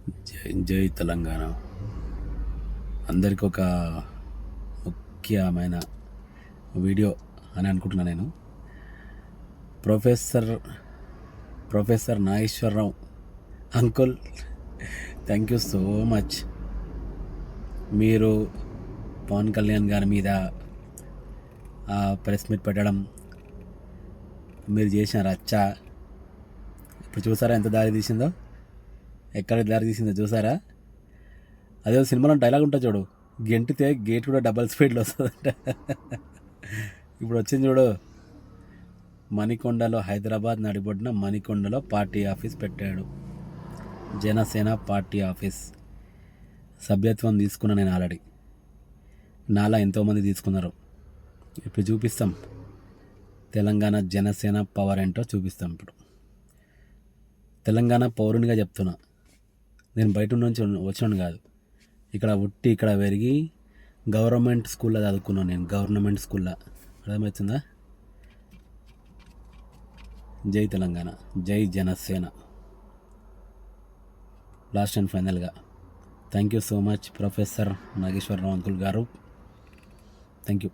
జై జై తెలంగాణ. అందరికి ఒక ముఖ్యమైన వీడియో అని అనుకుంటున్నా నేను. Professor professor Nageswararao uncle, thank you so much. మీరు పవన్ కళ్యాణ్ గారి మీద ప్రెస్ మీట్ పెట్టడం, మీరు చేసిన రచ్చ ఇప్పుడు చూసారా ఎంత దారి తీసిందో, ఎక్కడ దారి తీసిందో చూసారా? అదే సినిమాలో డైలాగ్ ఉంటుంది చూడు, గెంటితే గేట్ కూడా డబల్ స్పీడ్లో వస్తుందంట. ఇప్పుడు వచ్చింది చూడు, మణికొండలో, హైదరాబాద్ నడిబొడ్డున మణికొండలో పార్టీ ఆఫీస్ పెట్టాడు. Janasena party office. సభ్యత్వం తీసుకున్నా నేను ఆల్రెడీ, నాలా ఎంతోమంది తీసుకున్నారు. ఇప్పుడు చూపిస్తాం తెలంగాణ జనసేన పవర్ ఏంటో చూపిస్తాం. ఇప్పుడు తెలంగాణ పౌరునిగా చెప్తున్నా, నేను బయట నుంచి వచ్చినాను కాదు. ఇక్కడ ఉట్టి ఇక్కడ పెరిగి గవర్నమెంట్ స్కూల్లో చదువుకున్నాను నేను, గవర్నమెంట్ స్కూల్లో. అర్థమవుతుందా? జై తెలంగాణ, జై జనసేన. లాస్ట్ అండ్ ఫైనల్గా thank you so much professor Nageswararao uncle garu. Thank you.